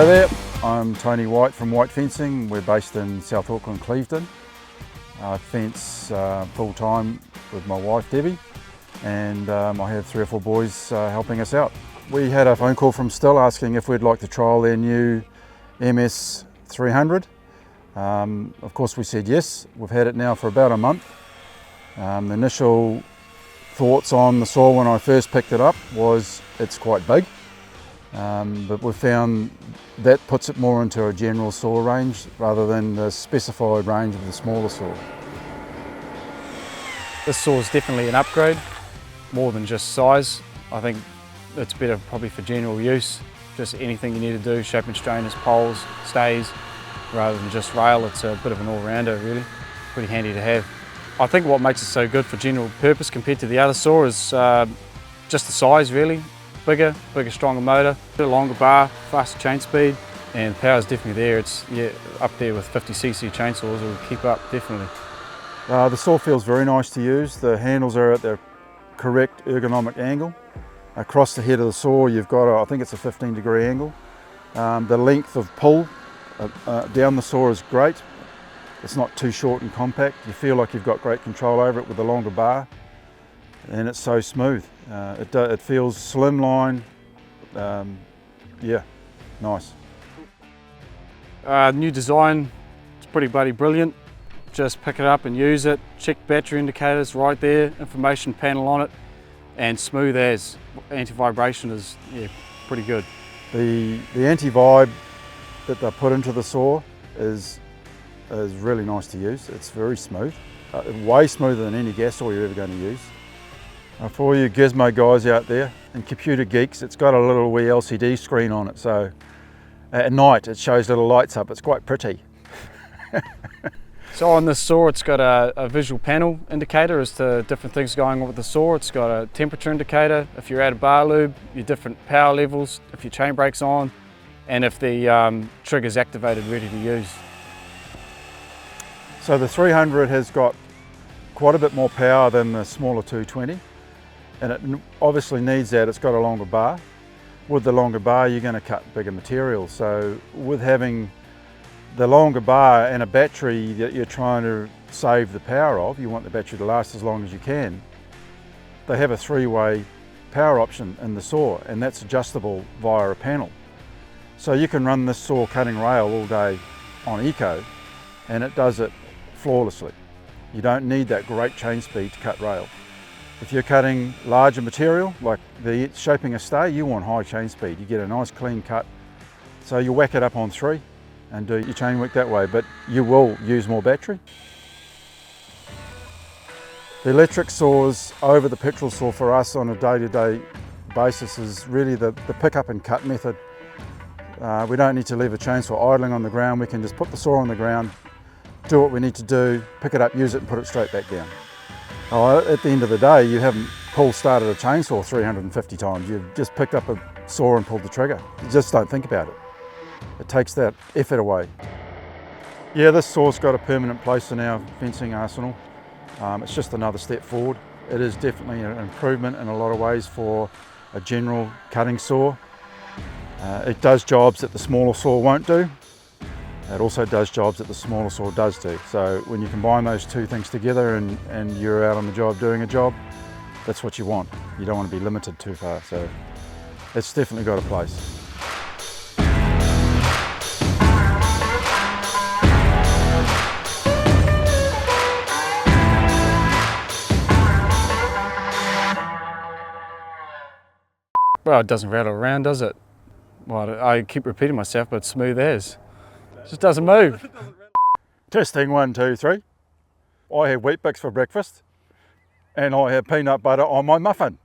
Hello there, I'm Tony White from White Fencing. We're based in South Auckland, Clevedon. I fence full time with my wife Debbie, and I have 3 or 4 boys helping us out. We had a phone call from STIHL asking if we'd like to trial their new MS 300. Of course we said yes. We've had it now for about a month. The initial thoughts on the saw when I first picked it up was it's quite big, but we found that puts it more into a general saw range rather than the specified range of the smaller saw. This saw is definitely an upgrade, more than just size. I think it's better probably for general use, just anything you need to do, shaping strainers, poles, stays, rather than just rail. It's a bit of an all-rounder really, pretty handy to have. I think what makes it so good for general purpose compared to the other saw is just the size really. Bigger, stronger motor, a bit longer bar, faster chain speed, and the power is definitely there. It's up there with 50cc chainsaws. It will keep up definitely. The saw feels very nice to use. The handles are at the correct ergonomic angle. Across the head of the saw you've got I think it's a 15-degree angle. The length of pull down the saw is great. It's not too short and compact. You feel like you've got great control over it with the longer bar, and it's so smooth. It feels slimline. Yeah, nice. New design, it's pretty bloody brilliant. Just pick it up and use it. Check battery indicators right there, information panel on it, and smooth as. Anti-vibration is pretty good. The anti-vibe that they put into the saw is really nice to use. It's very smooth, way smoother than any gas saw you're ever going to use. For all you gizmo guys out there and computer geeks, it's got a little wee LCD screen on it, so at night it shows little lights up. It's quite pretty. So on this saw it's got a visual panel indicator as to different things going on with the saw. It's got a temperature indicator, if you're out of bar lube, your different power levels, if your chain brake's on, and if the trigger's activated ready to use. So the 300 has got quite a bit more power than the smaller 220, and it obviously needs that. It's got a longer bar. With the longer bar you're going to cut bigger material, so with having the longer bar and a battery that you're trying to save the power of, you want the battery to last as long as you can, they have a 3-way power option in the saw, and that's adjustable via a panel. So you can run this saw cutting rail all day on eco and it does it flawlessly. You don't need that great chain speed to cut rail. If you're cutting larger material, like shaping a stay, you want high chain speed. You get a nice clean cut. So you whack it up on 3 and do your chain work that way, but you will use more battery. The electric saws over the petrol saw for us on a day-to-day basis is really the pick up and cut method. We don't need to leave a chainsaw idling on the ground. We can just put the saw on the ground, do what we need to do, pick it up, use it and put it straight back down. At the end of the day, you haven't started a chainsaw 350 times. You've just picked up a saw and pulled the trigger. You just don't think about it. It takes that effort away. Yeah, this saw's got a permanent place in our fencing arsenal. It's just another step forward. It is definitely an improvement in a lot of ways for a general cutting saw. It does jobs that the smaller saw won't do. It also does jobs that the smaller saw does do. So when you combine those two things together and you're out on the job doing a job, that's what you want. You don't want to be limited too far. So it's definitely got a place. Well, it doesn't rattle around, does it? Well, I keep repeating myself, but it's smooth as. It just doesn't move. Testing 1, 2, 3. I had Wheat Bix for breakfast and I had peanut butter on my muffin.